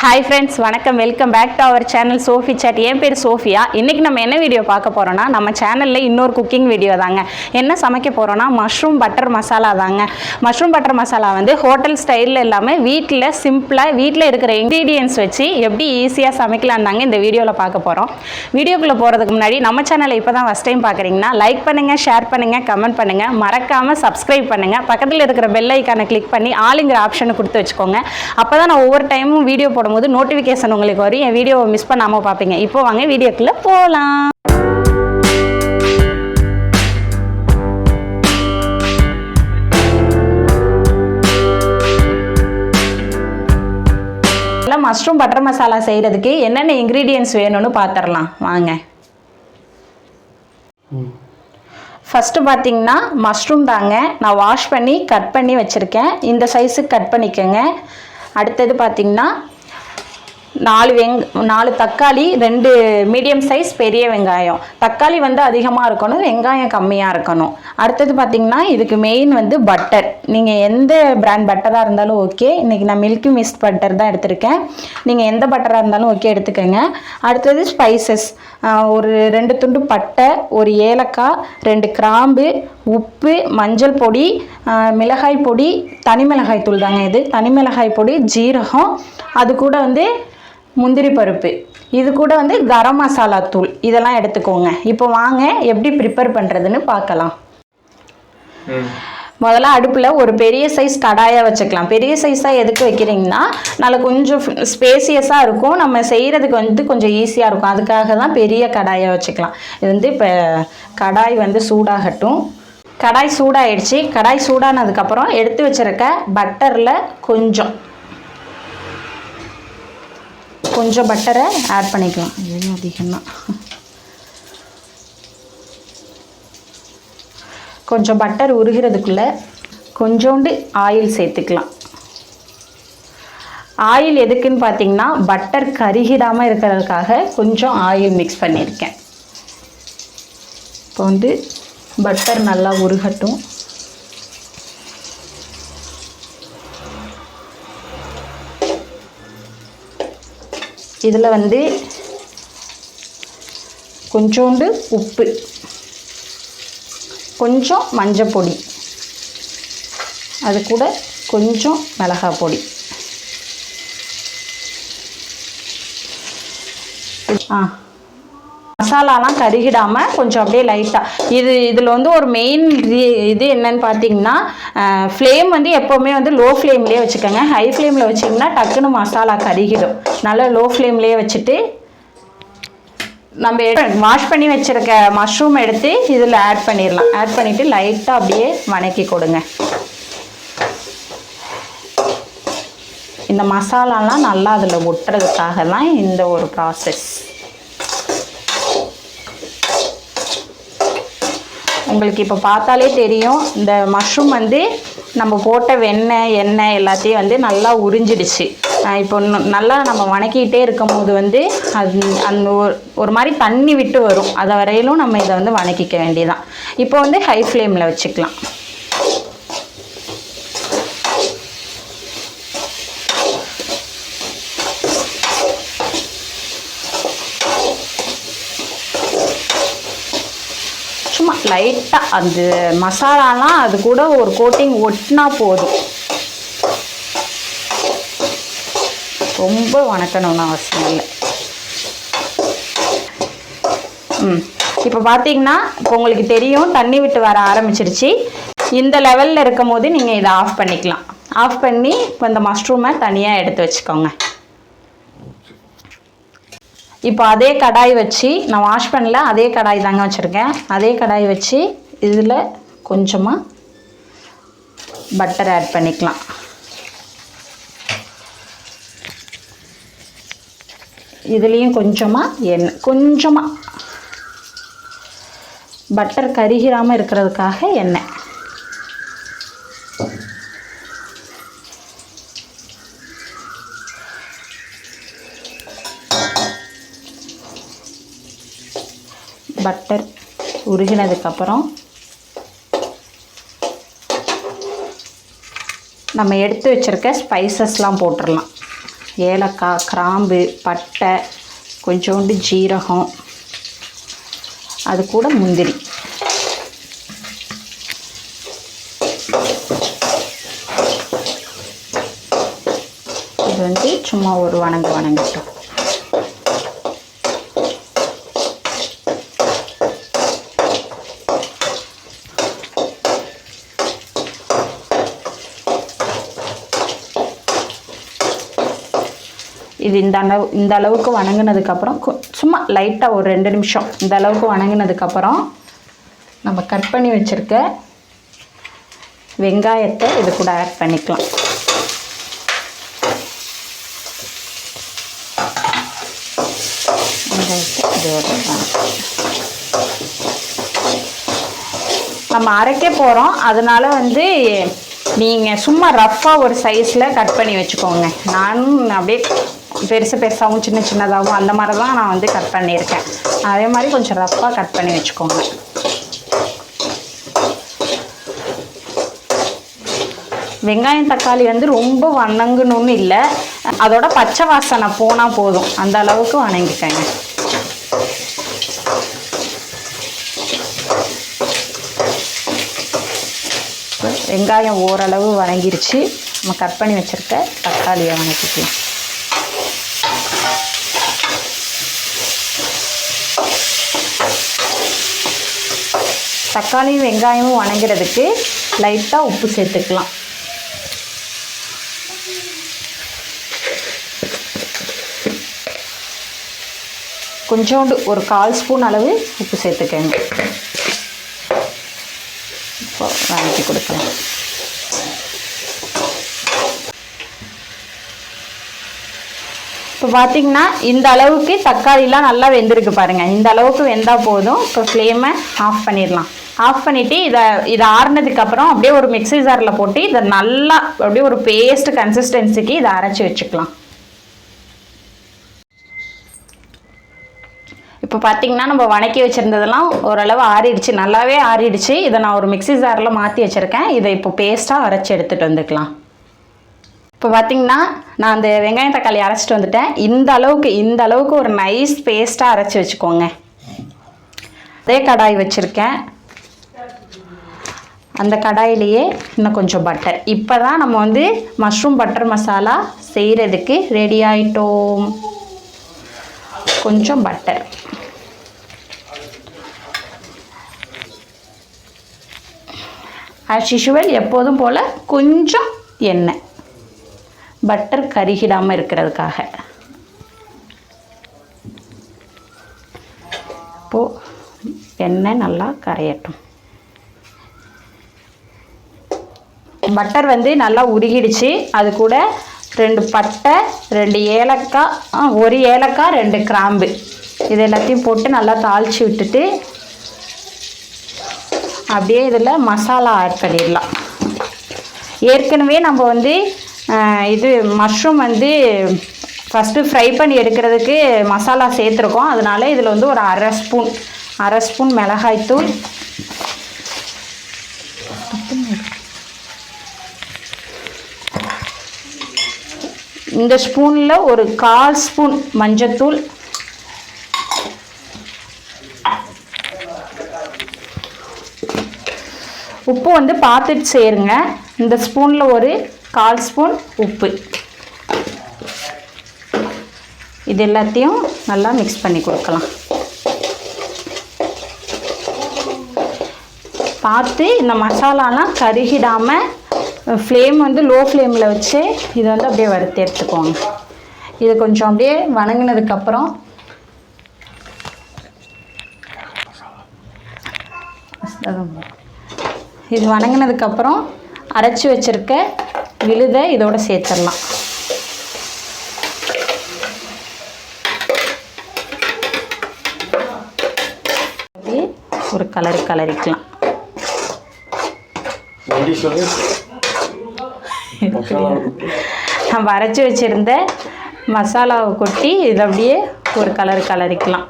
Hi friends, வணக்கம், welcome back to our channel Sophie Chat. என் பேர் சோஃபியா. இன்றைக்கி நம்ம என்ன வீடியோ பார்க்க போகிறோன்னா, நம்ம சேனலில் இன்னொரு குக்கிங் வீடியோ தாங்க. என்ன சமைக்க போகிறோன்னா, மஷ்ரூம் பட்டர் மசாலா தாங்க. மஷ்ரூம் பட்டர் மசாலா வந்து ஹோட்டல் ஸ்டைலில் இல்லாமல் வீட்டில் சிம்பிளாக வீட்டில் இருக்கிற இன்க்ரீடியன்ஸ் வச்சு எப்படி ஈஸியாக சமைக்கலாம் தாங்க இந்த வீடியோவில் பார்க்க போகிறோம். வீடியோக்குள்ளே போகிறதுக்கு முன்னாடி நம்ம சேனலை இப்போ தான் ஃபஸ்ட் டைம் பார்க்குறீங்கன்னா லைக் பண்ணுங்கள், ஷேர் பண்ணுங்கள், கமெண்ட் பண்ணுங்கள், மறக்காமல் சப்ஸ்கிரைப் பண்ணுங்கள். பக்கத்தில் இருக்கிற பெல் ஐக்கானை கிளிக் பண்ணி ஆளுங்கிற ஆப்ஷனை கொடுத்து வச்சுக்கோங்க. அப்போ தான் நான் ஒவ்வொரு டைமும் வீடியோ போடும்போது நோட்டிஃபிகேஷன் உங்களுக்கு வரும். என் வீடியோவை மிஸ் பண்ணாமல் பார்ப்பீங்க. இப்போ வாங்க வீடியோக்குள்ளே போகலாம். மஷ்ரூம் பட்டர் மசாலா செய்கிறதுக்கு என்னென்ன இன்க்ரீடியன்ட்ஸ் வேணும்னு பார்த்துடலாம் வாங்க. ஃபஸ்ட்டு பார்த்தீங்கன்னா மஷ்ரூம் தாங்க. நான் வாஷ் பண்ணி கட் பண்ணி வச்சுருக்கேன். இந்த சைஸுக்கு கட் பண்ணிக்கோங்க. அடுத்தது பார்த்திங்கன்னா 4 தக்காளி, 2 மீடியம் சைஸ் பெரிய வெங்காயம். தக்காளி வந்து அதிகமாக இருக்கணும், வெங்காயம் கம்மியாக இருக்கணும். அடுத்தது பார்த்திங்கன்னா இதுக்கு மெயின் வந்து பட்டர். நீங்கள் எந்த பிராண்ட் பட்டராக இருந்தாலும் ஓகே. இன்றைக்கி நான் மில்கி மிஸ்ட் பட்டர் தான் எடுத்திருக்கேன். நீங்கள் எந்த பட்டராக இருந்தாலும் ஓகே எடுத்துக்கோங்க. அடுத்தது ஸ்பைசஸ், ஒரு 2 துண்டு பட்டை, ஒரு ஏலக்காய், 2 கிராம்பு, உப்பு, மஞ்சள் பொடி, மிளகாய் பொடி, தனி மிளகாய் தூள் தாங்க இது, தனி மிளகாய் பொடி, ஜீரகம், அது கூட வந்து முந்திரி பருப்பு, இது கூட வந்து கரம் மசாலா தூள், இதெல்லாம் எடுத்துக்கோங்க. இப்போ வாங்க எப்படி ப்ரிப்பேர் பண்ணுறதுன்னு பார்க்கலாம். முதல்ல அடுப்பில் ஒரு பெரிய சைஸ் கடாயை வச்சுக்கலாம். பெரிய சைஸாக எதுக்கு வைக்கிறீங்கன்னா நல்லா கொஞ்சம் ஸ்பேசியஸாக இருக்கும், நம்ம செய்கிறதுக்கு வந்து கொஞ்சம் ஈஸியாக இருக்கும். அதுக்காக தான் பெரிய கடாயை வச்சுக்கலாம். இது வந்து இப்போ கடாய் வந்து சூடாகட்டும். கடாய் சூடாகிடுச்சு. கடாய் சூடானதுக்கப்புறம் எடுத்து வச்சுருக்க பட்டரில் கொஞ்சம் பட்டரை ஆட் பண்ணிக்கலாம். இது அதிகமாக கொஞ்சம் பட்டர் உருகிறதுக்குள்ளே கொஞ்சோண்டு ஆயில் சேர்த்துக்கலாம். ஆயில் எதுக்குன்னு பார்த்தீங்கன்னா பட்டர் கருகிடாமல் இருக்கிறதுக்காக கொஞ்சம் ஆயில் மிக்ஸ் பண்ணியிருக்கேன். இப்போ வந்து பட்டர் நல்லா உருகட்டும். இதில் வந்து கொஞ்சோண்டு உப்பு, கொஞ்சம் மஞ்சள் பொடி, அது கூட கொஞ்சம் மிளகாய் பொடி, மசாலாலாம் கருகிடாமல் கொஞ்சம் அப்படியே லைட்டாக இதில் வந்து ஒரு மெயின் இது என்னன்னு பார்த்தீங்கன்னா ஃப்ளேம் வந்து எப்போவுமே வந்து லோ ஃப்ளேம்லேயே வச்சுக்கோங்க. ஹை ஃப்ளேமில் வச்சிங்கன்னா டக்குன்னு மசாலா கருகிடும். நல்லா லோ ஃப்ளேம்லேயே வச்சுட்டு நம்ம வாஷ் பண்ணி வச்சுருக்க மஷ்ரூம் எடுத்து இதில் ஆட் பண்ணிடலாம். ஆட் பண்ணிவிட்டு லைட்டாக அப்படியே வணக்கி கொடுங்க. இந்த மசாலாலாம் நல்லா அதில் ஒட்டுறதுக்காக தான் இந்த ஒரு ப்ராசஸ். உங்களுக்கு இப்போ பார்த்தாலே தெரியும், இந்த மஷ்ரூம் வந்து நம்ம போட்ட எண்ணெய் எல்லாத்தையும் வந்து நல்லா உறிஞ்சிடுச்சு. இப்போ நல்லா நம்ம வணக்கிட்டே இருக்கும் போது வந்து அது அந்த ஒரு மாதிரி தண்ணி விட்டு வரும். அதை வரையிலும் நம்ம இதை வந்து வணக்கிக்க வேண்டியதான். இப்போ வந்து ஹை ஃப்ளேமில் வச்சுக்கலாம். சும்மா லைட்டாக அந்த மசாலாலாம் அது கூட ஒரு கோட்டிங் ஒட்டினா போதும். ரொம்ப வணக்கணும்னு அவசியம் இல்லை. இப்போ பார்த்தீங்கன்னா இப்போ உங்களுக்கு தெரியும் தண்ணி விட்டு வர ஆரம்பிச்சிருச்சு. இந்த லெவலில் இருக்கும் போது நீங்கள் இதை ஆஃப் பண்ணிக்கலாம். ஆஃப் பண்ணி இப்போ இந்த மஷ்ரூமை தனியாக எடுத்து வச்சுக்கோங்க. இப்போ அதே கடாய் வச்சு, நான் வாஷ் பண்ணல, அதே கடாய் தாங்க வச்சுருக்கேன். அதே கடாய் வச்சு இதில் கொஞ்சமாக பட்டர் ஆட் பண்ணிக்கலாம். இதுலேயும் கொஞ்சமாக எண்ணெய், கொஞ்சமாக பட்டர் கருகிராமல் இருக்கிறதுக்காக எண்ணெய். பட்டர் உருகினதுக்கப்புறம் நம்ம எடுத்து வச்சுருக்க ஸ்பைசஸ்லாம் போட்டுடலாம். ஏலக்காய், கிராம்பு, பட்டை, கொஞ்சோண்டு ஜீரகம், அது கூட முந்திரி. இது வந்து சும்மா ஒரு வணங்கிட்டோம். இது இந்த அளவுக்கு வணங்கினதுக்கப்புறம் சும்மா லைட்டாக ஒரு 2 நிமிஷம் இந்த அளவுக்கு வணங்கினதுக்கப்புறம் நம்ம கட் பண்ணி வச்சுருக்க வெங்காயத்தை இது கூட ஆட் பண்ணிக்கலாம். நம்ம அரைக்க போகிறோம், அதனால வந்து நீங்கள் சும்மா ரஃப்பாக ஒரு சைஸில் கட் பண்ணி வச்சுக்கோங்க. நானும் அப்படியே பெருசாகவும் சின்னதாகவும் அந்த மாதிரி தான் நான் வந்து கட் பண்ணியிருக்கேன். அதே மாதிரி கொஞ்சம் ரஃப்பாக கட் பண்ணி வச்சுக்கோங்க. வெங்காயம் தக்காளி வந்து ரொம்ப வணங்கணும்னு இல்லை, அதோட பச்சை வாசனை போனால் போதும், அந்த அளவுக்கு வணங்கிக்கங்க. வெங்காயம் ஓரளவு வணங்கிருச்சு. நம்ம கட் பண்ணி வச்சுருக்க தக்காளியை வணக்கிக்கலாம். தக்காளியும் வெங்காயமும் வணங்கிறதுக்கு லைட்டாக உப்பு சேர்த்துக்கலாம். கொஞ்சோண்டு ஒரு 1/4 ஸ்பூன் அளவு உப்பு சேர்த்துக்கங்க. இப்போ வணக்கி கொடுக்கலாம். இப்போ பார்த்தீங்கன்னா இந்த அளவுக்கு தக்காளிலாம் நல்லா வெந்திருக்கு பாருங்கள். இந்த அளவுக்கு வெந்தால் போதும். இப்போ ஃப்ளேமை ஆஃப் பண்ணிடலாம். ஆஃப் பண்ணிவிட்டு இதை ஆறுனதுக்கப்புறம் அப்படியே ஒரு மிக்ஸி ஜாரில் போட்டு இதை நல்லா அப்படியே ஒரு பேஸ்ட் கன்சிஸ்டன்சிக்கு இதை அரைச்சி வச்சுக்கலாம். இப்போ பார்த்தீங்கன்னா நம்ம வணக்கி வச்சுருந்ததெல்லாம் ஓரளவு ஆறிடுச்சு, நல்லாவே ஆறிடுச்சு. இதை நான் ஒரு மிக்ஸி ஜாரில் மாற்றி வச்சுருக்கேன். இதை இப்போ பேஸ்ட்டாக அரைச்சி எடுத்துகிட்டு வந்துக்கலாம். இப்போ பார்த்தீங்கன்னா நான் அந்த வெங்காயம் தக்காளி அரைச்சிட்டு வந்துட்டேன். இந்த அளவுக்கு ஒரு நைஸ் பேஸ்ட்டாக அரைச்சி வச்சுக்கோங்க. அதே கடாய் வச்சுருக்கேன். அந்த கடாயிலேயே இன்னும் கொஞ்சம் பட்டர். இப்போ தான் நம்ம வந்து மஷ்ரூம் பட்டர் மசாலா செய்கிறதுக்கு ரெடி ஆகிட்டோம். கொஞ்சம் பட்டர், ஆஸ் யூஷுவல் எப்போதும் போல் கொஞ்சம் எண்ணெய், பட்டர் கருகிடாமல் இருக்கிறதுக்காக. இப்போது எண்ணெய் நல்லா கரையட்டும். பட்டர் வந்து நல்லா உருகிடுச்சு. அது கூட 2 பட்டை, 2 ஏலக்காய், 1 ஏலக்காய், 2 கிராம்பு, இது எல்லாத்தையும் போட்டு நல்லா தாளித்து விட்டுட்டு அப்படியே இதில் மசாலா ஆட் பண்ணிடலாம். ஏற்கனவே நம்ம வந்து இது மஷ்ரூம் வந்து ஃபஸ்ட்டு ஃப்ரை பண்ணி எடுக்கிறதுக்கு மசாலா சேர்த்துருக்கோம். அதனால இதில் வந்து ஒரு அரை ஸ்பூன் மிளகாய்த்தூள், இந்த ஸ்பூனில் ஒரு 1/4 ஸ்பூன் மஞ்சத்தூள், உப்பு வந்து பார்த்துட்டு சேருங்க. இந்த ஸ்பூனில் ஒரு 1/4 ஸ்பூன் உப்பு. இது எல்லாத்தையும் நல்லா மிக்ஸ் பண்ணி கொடுக்கலாம். பார்த்து இந்த மசாலாலாம் கருகிடாமல் ஃப்ளேம் வந்து லோ ஃப்ளேமில் வச்சு இதை வந்து அப்படியே வறுத்து எடுத்துக்கோங்க. இது கொஞ்சம் அப்படியே வணங்கினதுக்கப்புறம் அரைச்சி வச்சுருக்க விழுதை இதோட சேர்த்துடலாம். அப்படியே ஒரு கலரிக்கலாம். நம்ம அரைச்சி வச்சுருந்த மசாலாவை கொட்டி இதை அப்படியே ஒரு கலரிக்கலாம்.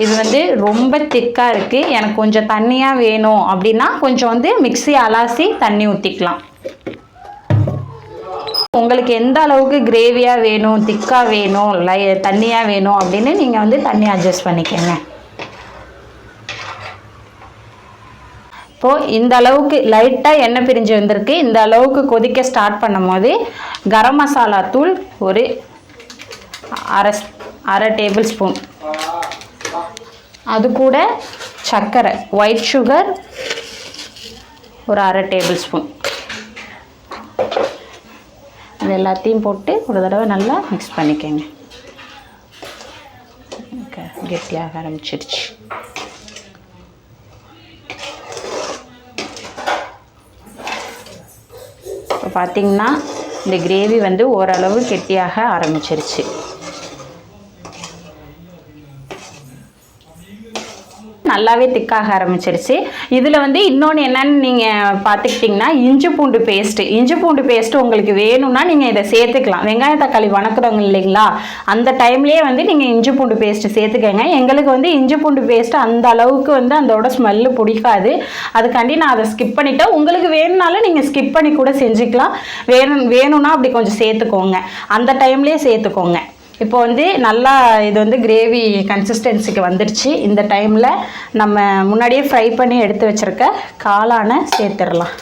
இது வந்து ரொம்ப திக்காக இருக்குது, எனக்கு கொஞ்சம் தண்ணியாக வேணும் அப்படின்னா கொஞ்சம் வந்து மிக்ஸி அலாசி தண்ணி ஊற்றிக்கலாம். உங்களுக்கு எந்த அளவுக்கு கிரேவியாக வேணும், திக்காக வேணும், தண்ணியாக வேணும் அப்படின்னு நீங்கள் வந்து தண்ணி அட்ஜஸ்ட் பண்ணிக்கோங்க. இப்போது இந்த அளவுக்கு லைட்டாக எண்ணெய் பிரிஞ்சு வந்திருக்கு. இந்த அளவுக்கு கொதிக்க ஸ்டார்ட் பண்ணும் போது கரம் மசாலா தூள் ஒரு அரை டேபிள் ஸ்பூன், அது கூட சர்க்கரை ஒயிட் சுகர் ஒரு அரை டேபிள் ஸ்பூன், இது எல்லாத்தையும் போட்டு ஒரு தடவை நல்லா மிக்ஸ் பண்ணிக்கோங்க. கெட்டியாக ஆரம்பிச்சிருச்சு. இப்போ பார்த்திங்கன்னா இந்த கிரேவி வந்து ஓரளவு கெட்டியாக ஆரம்பிச்சிருச்சு. நல்லாவே திக்காக ஆரம்பிச்சிருச்சு. இதில் வந்து இன்னொன்று என்னன்னு நீங்கள் பார்த்துக்கிட்டிங்கன்னா இஞ்சி பூண்டு பேஸ்ட்டு உங்களுக்கு வேணும்னா நீங்கள் இதை சேர்த்துக்கலாம். வெங்காயம் தக்காளி வணக்குறவங்க இல்லைங்களா, அந்த டைம்லேயே வந்து நீங்கள் இஞ்சி பூண்டு பேஸ்ட்டு சேர்த்துக்கங்க. எங்களுக்கு வந்து இஞ்சி பூண்டு பேஸ்ட்டு அந்த அளவுக்கு வந்து அதோட ஸ்மெல்லு பிடிக்காது, அதுக்காண்டி நான் அதை ஸ்கிப் பண்ணிவிட்டேன். உங்களுக்கு வேணும்னாலும் நீங்கள் ஸ்கிப் பண்ணி கூட செஞ்சுக்கலாம். வேணும்னா அப்படி கொஞ்சம் சேர்த்துக்கோங்க, அந்த டைம்லேயே சேர்த்துக்கோங்க. இப்போ வந்து நல்லா இது வந்து கிரேவி கன்சிஸ்டன்சிக்கு வந்துடுச்சு. இந்த டைமில் நம்ம முன்னாடியே ஃப்ரை பண்ணி எடுத்து வச்சுருக்க காளானை சேர்த்துடலாம்.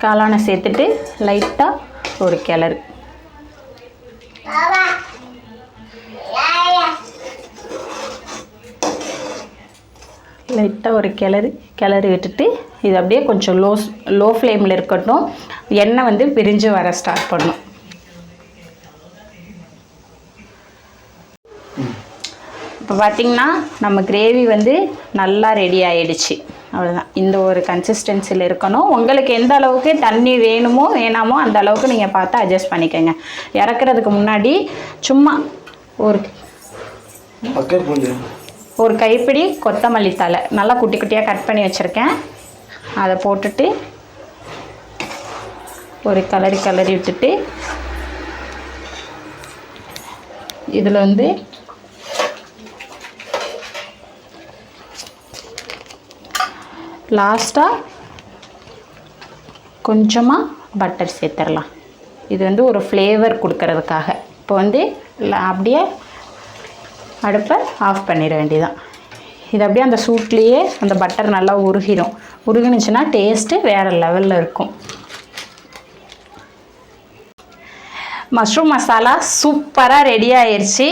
காளானை சேர்த்துட்டு லைட்டாக ஒரு கிளறு. லைட்டாக ஒரு கிளறி விட்டுட்டு இது அப்படியே கொஞ்சம் லோ ஃப்ளேமில் இருக்கட்டும். எண்ணெய் வந்து பிரிஞ்சு வர ஸ்டார்ட் பண்ணும். இப்போ பார்த்திங்கன்னா நம்ம கிரேவி வந்து நல்லா ரெடி ஆகிடுச்சு. அவ்வளோதான், இந்த ஒரு கன்சிஸ்டன்சியில் இருக்கணும். உங்களுக்கு எந்த அளவுக்கு தண்ணி வேணுமோ வேணாமோ அந்த அளவுக்கு நீங்கள் பார்த்து அட்ஜஸ்ட் பண்ணிக்கோங்க. இறக்குறதுக்கு முன்னாடி சும்மா ஒரு கைப்பிடி கொத்தமல்லி தழை நல்லா குட்டி குட்டியாக கட் பண்ணி வச்சுருக்கேன், அதை போட்டுட்டு ஒரு கிளறி விட்டுட்டு இதில் வந்து லாஸ்ட்டாக கொஞ்சமாக பட்டர் சேர்த்துடலாம். இது வந்து ஒரு ஃப்ளேவர் கொடுக்கறதுக்காக. இப்போ வந்து அப்படியே அடுப்பை ஆஃப் பண்ணிட வேண்டியதான். இது அப்படியே அந்த சூட்லேயே அந்த பட்டர் நல்லா உருகினுச்சுன்னா டேஸ்ட்டு வேறு லெவலில் இருக்கும். மஷ்ரூம் மசாலா சூப்பராக ரெடி ஆயிடுச்சு.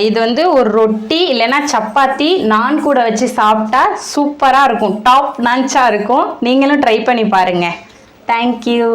இது வந்து ஒரு ரொட்டி இல்லைன்னா சப்பாத்தி நான் கூட வச்சு சாப்பிட்டா சூப்பராக இருக்கும், டாப் நான்ச்சாக இருக்கும். நீங்களும் ட்ரை பண்ணி பாருங்கள். தேங்க்யூ.